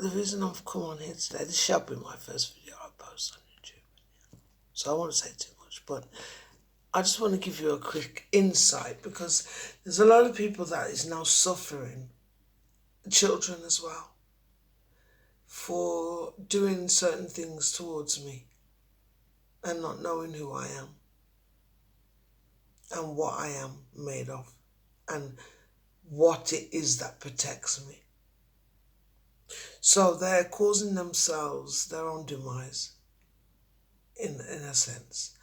the reason I've come on here today, this shall be my first video I post on YouTube. So I won't say too much, but I just want to give you a quick insight because there's a lot of people that is now suffering, children as well, for doing certain things towards me and not knowing who I am and what I am made of and what it is that protects me. So they're causing themselves their own demise in a sense,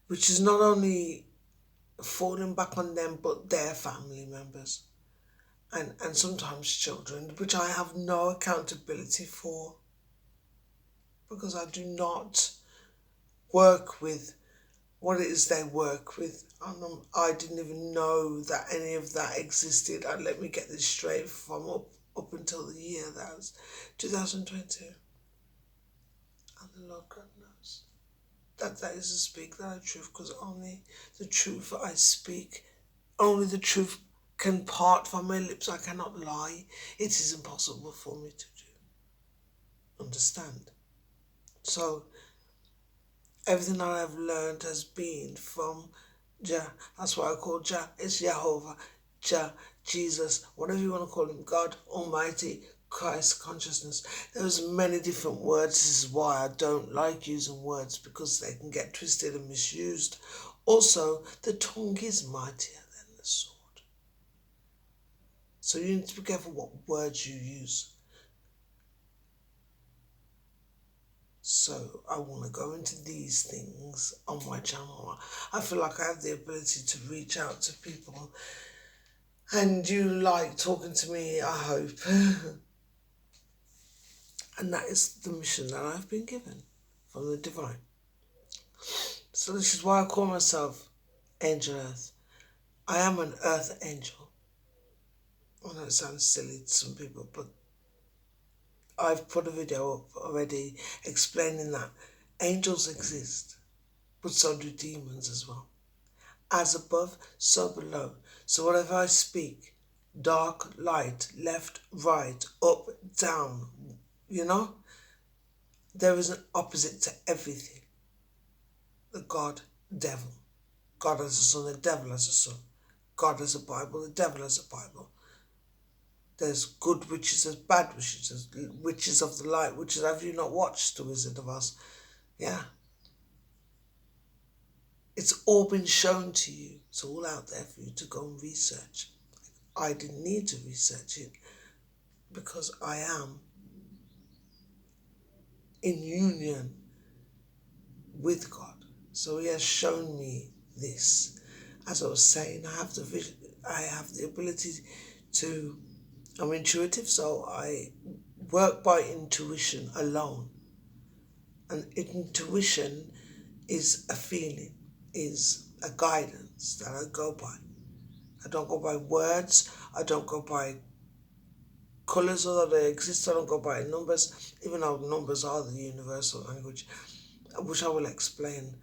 which is not only falling back on them but their family members and sometimes children, which I have no accountability for because I do not work with what it is they work with. I didn't even know that any of that existed. And let me get this straight, from up until the year that was 2022. And the Lord God knows that is to speak that truth, because only the truth I speak, only the truth can part from my lips. I cannot lie. It is impossible for me to do. Understand? So everything that I've learned has been from Jah. That's why I call Jah. It's Jehovah, Jah, Jesus, whatever you want to call him, God Almighty, Christ consciousness. There's many different words. This is why I don't like using words, because they can get twisted and misused. Also, the tongue is mightier than the sword. So you need to be careful what words you use. So I want to go into these things on my channel. I feel like I have the ability to reach out to people. And you like talking to me, I hope. And that is the mission that I've been given from the divine. So this is why I call myself Angel Earth. I am an earth angel. I know it sounds silly to some people, but I've put a video up already explaining that angels exist, but so do demons as well. As above, so below. So whatever I speak, dark, light, left, right, up, down, there is an opposite to everything. The God, devil. God has a son, the devil has a son. God has a Bible, the devil has a Bible. There's good witches, there's bad witches, there's witches of the light, witches. Have you not watched The Wizard of Oz? Yeah. It's all been shown to you. It's all out there for you to go and research. I didn't need to research it because I am in union with God. So he has shown me this. As I was saying, I have the vision, I have the ability to, I'm intuitive, so I work by intuition alone. And intuition is a feeling, is a guidance that I go by. I don't go by words, I don't go by colours, although they exist. I don't go by numbers, even though numbers are the universal language, which I will explain.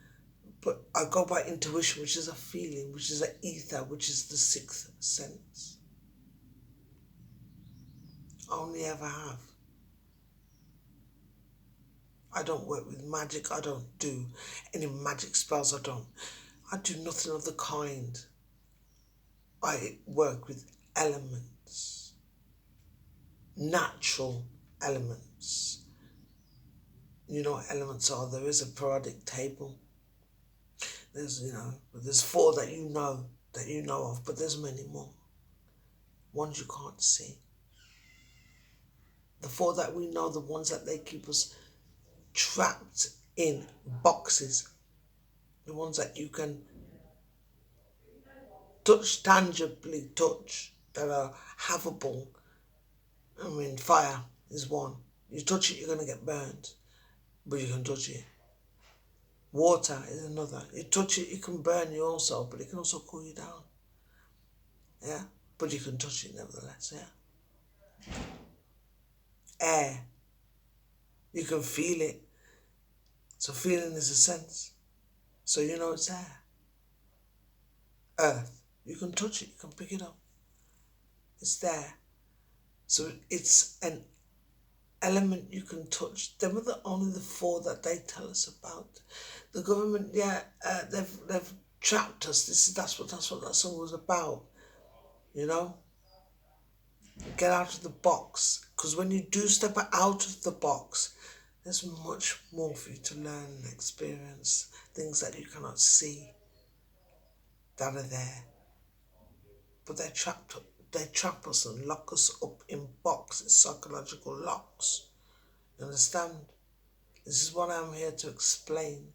But I go by intuition, which is a feeling, which is an ether, which is the sixth sense. I only ever have. I don't work with magic. I don't do any magic spells. I do nothing of the kind. I work with elements, natural elements. You know what elements are? There is a periodic table. There's 4 that you know of, but there's many more. Ones you can't see. The 4 that we know, the ones that they keep us trapped in boxes. The ones that you can tangibly touch, that are havable. I mean, fire is one. You touch it, you're going to get burned, but you can touch it. Water is another. You touch it, it can burn you also, but it can also cool you down. Yeah, but you can touch it nevertheless, yeah. Air, you can feel it. So feeling is a sense. So you know it's air. Earth, you can touch it, you can pick it up. It's there. So it's an element you can touch. Them are only the four that they tell us about. The government, yeah, they've trapped us. That's what that song was about. You know, get out of the box. Because when you do step out of the box, there's much more for you to learn and experience. Things that you cannot see that are there. But they trap us and lock us up in boxes, psychological locks. You understand? This is what I'm here to explain,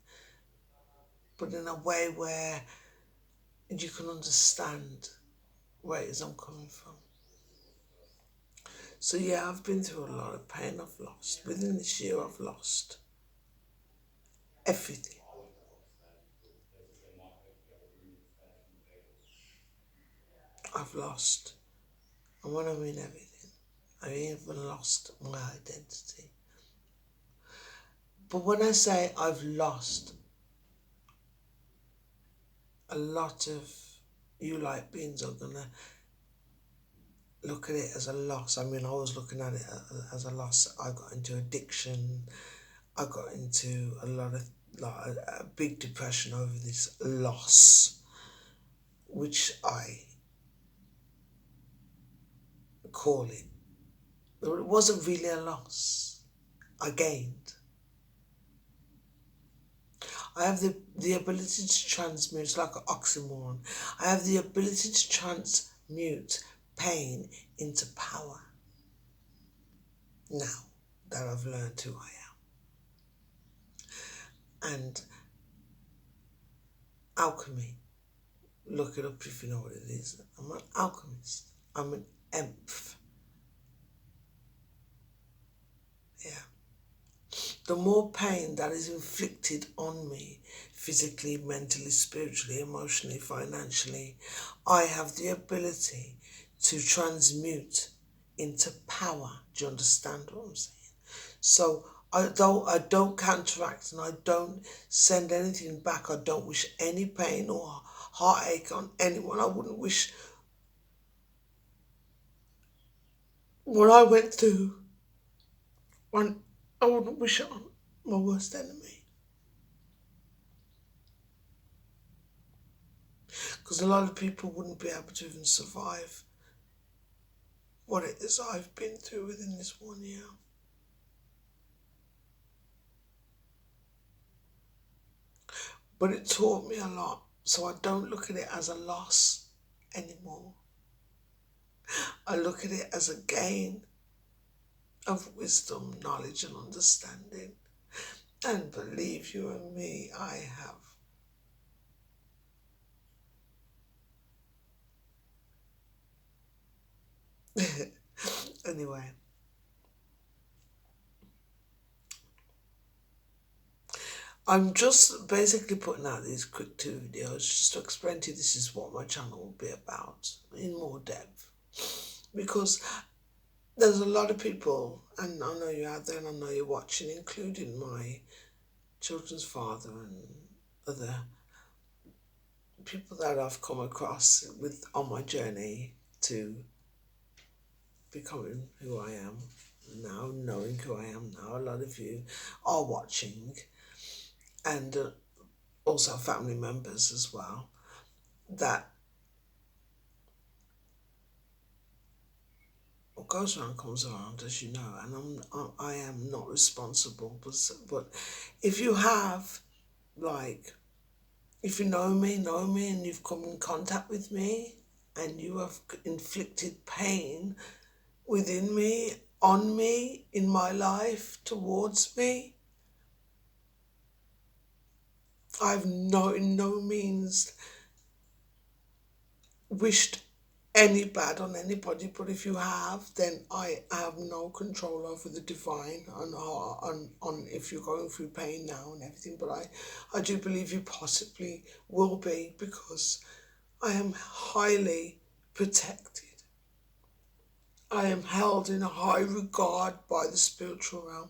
but in a way where you can understand where it is I'm coming from. So yeah, I've been through a lot of pain. I've lost. Within this year, I've lost everything. I've lost. And when I mean everything, I even lost my identity. But when I say I've lost, a lot of you light beings are going to look at it as a loss. I mean, I was looking at it as a loss. I got into addiction. I got into a big depression over this loss, which I call it. It wasn't really a loss. I gained. I have the ability to transmute, it's like an oxymoron. I have the ability to transmute pain into power now that I've learned who I am. And alchemy, look it up if you know what it is. I'm an alchemist. I'm an empath. Yeah. The more pain that is inflicted on me, physically, mentally, spiritually, emotionally, financially, I have the ability to transmute into power. Do you understand what I'm saying? So I don't counteract and I don't send anything back. I don't wish any pain or heartache on anyone. I wouldn't wish what I went through on, I wouldn't wish it on my worst enemy. Because a lot of people wouldn't be able to even survive what it is I've been through within this 1 year. But it taught me a lot, so I don't look at it as a loss anymore. I look at it as a gain of wisdom, knowledge, and understanding. And believe you and me, I have. Anyway, I'm just basically putting out these quick 2 videos just to explain to you this is what my channel will be about in more depth. Because there's a lot of people, and I know you're out there and I know you're watching, including my children's father and other people that I've come across with on my journey to becoming who I am now, knowing who I am now. A lot of you are watching, and also family members as well, that what goes around comes around, as you know, and I am not responsible. But if you have, like, if you know me, and you've come in contact with me, and you have inflicted pain within me, on me, in my life, towards me, I've in no means wished any bad on anybody, but if you have, then I have no control over the divine on if you're going through pain now and everything. But I do believe you possibly will be, because I am highly protected. I am held in a high regard by the spiritual realm,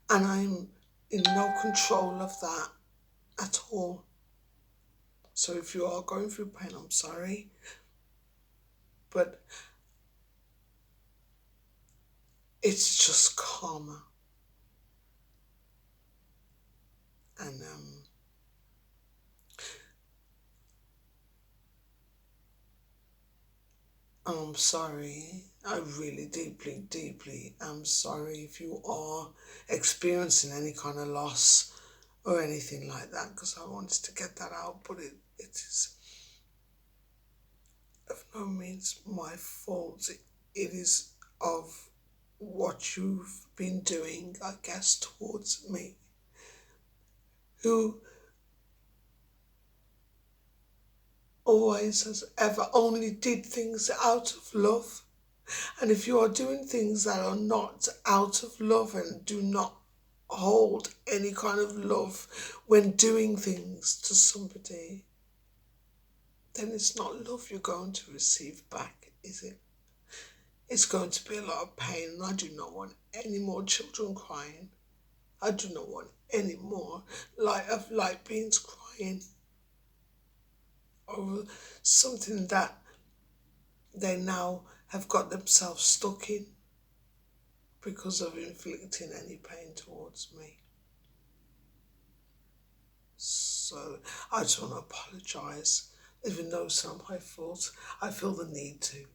and I'm in no control of that at all. So if you are going through pain, I'm sorry, but It's just karma. And I'm sorry. I really deeply, deeply am sorry if you are experiencing any kind of loss or anything like that, because I wanted to get that out, but it is of no means my fault. It is of what you've been doing, I guess, towards me, who always has ever only did things out of love. And if you are doing things that are not out of love and do not hold any kind of love when doing things to somebody, then it's not love you're going to receive back, is it? It's going to be a lot of pain, and I do not want any more children crying. I do not want any more light beings crying over something that they now have got themselves stuck in because of inflicting any pain towards me. So I just want to apologise, even though it's not my fault. I feel the need to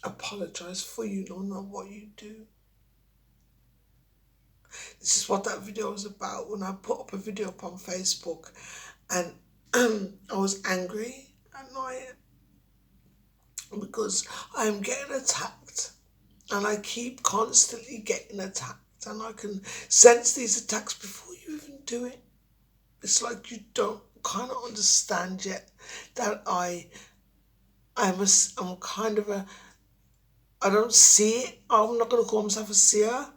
apologise for you knowing what you do. This is what that video was about. When I put up a video up on Facebook and I was angry at night because I'm getting attacked and I keep constantly getting attacked, and I can sense these attacks before you even do it. It's like you don't kind of understand yet that I'm kind of I don't see it. I'm not going to call myself a seer,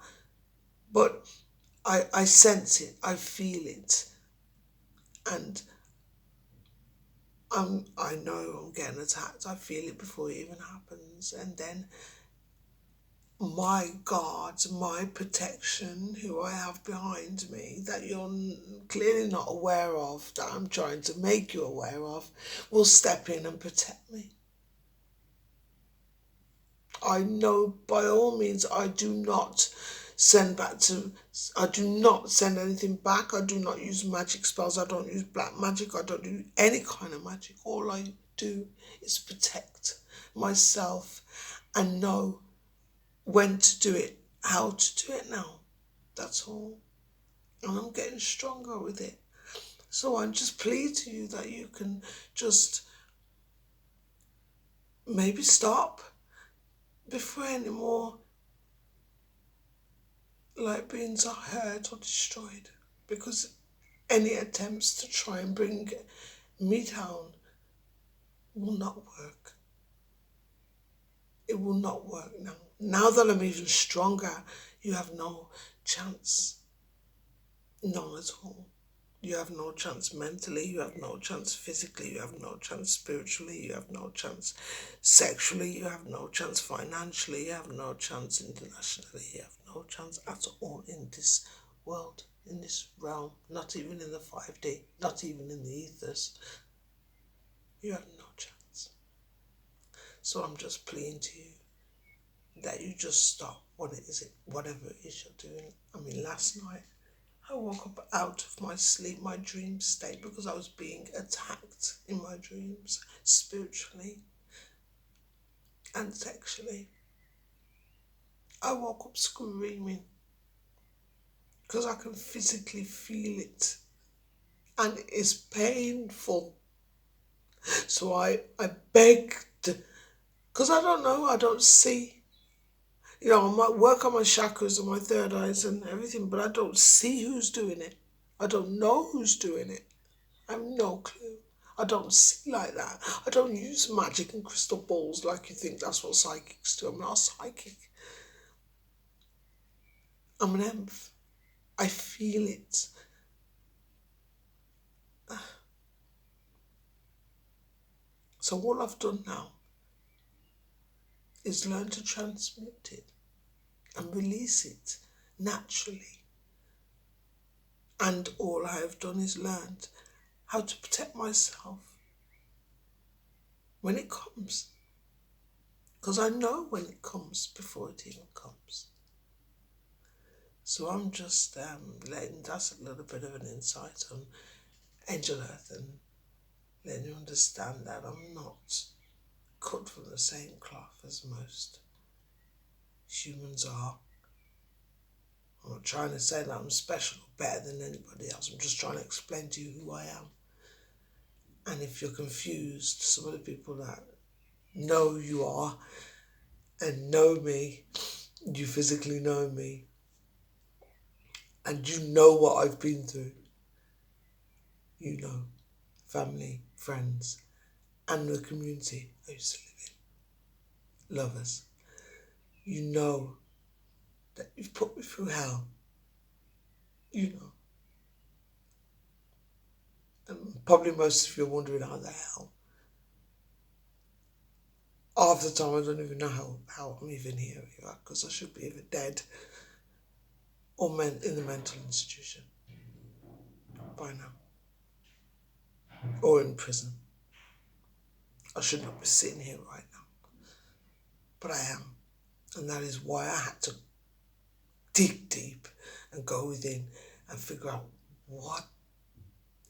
but I sense it, I feel it, and I know I'm getting attacked. I feel it before it even happens, and then my God, my protection, who I have behind me, that you're clearly not aware of, that I'm trying to make you aware of, will step in and protect me. I know by all means I do not I do not send anything back. I do not use magic spells. I don't use black magic. I don't do any kind of magic. All I do is protect myself and know when to do it, how to do it now. That's all. And I'm getting stronger with it. So I'm just pleading to you that you can just maybe stop before any more light beings are hurt or destroyed, because any attempts to try and bring me down will not work. It will not work now. Now that I'm even stronger, you have no chance. None at all. You have no chance mentally, you have no chance physically, you have no chance spiritually, you have no chance sexually, you have no chance financially, you have no chance internationally, you have no chance at all in this world, in this realm, not even in the 5D, not even in the ethers. You have no chance. So I'm just pleading to you that you just stop whatever it is you're doing. I mean, last night I woke up out of my sleep, my dream state, because I was being attacked in my dreams, spiritually and sexually. I woke up screaming because I can physically feel it and it's painful. So I begged, because I don't know, I don't see. You know, I might work on my chakras and my third eyes and everything, but I don't see who's doing it. I don't know who's doing it. I have no clue. I don't see like that. I don't use magic and crystal balls like you think that's what psychics do. I'm not a psychic. I'm an empath. I feel it. So all I've done now is learn to transmute it and release it naturally. And all I have done is learned how to protect myself when it comes. because I know when it comes before it even comes. So I'm just letting that's a little bit of an insight on Angel Earth and letting you understand that I'm not cut from the same cloth as most humans are. I'm not trying to say that I'm special or better than anybody else. I'm just trying to explain to you who I am. And if you're confused, some of the people that know you are and know me, you physically know me, and you know what I've been through. You know, family, friends, and the community I used to live in, lovers. You know that you've put me through hell. You know. And probably most of you are wondering how the hell. Half the time I don't even know how I'm even here, because I should be either dead or in the mental institution by now, or in prison. I should not be sitting here right now, but I am, and that is why I had to dig deep and go within and figure out what.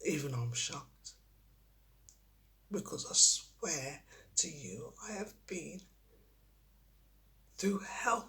Even I'm shocked, because I swear to you, I have been through hell.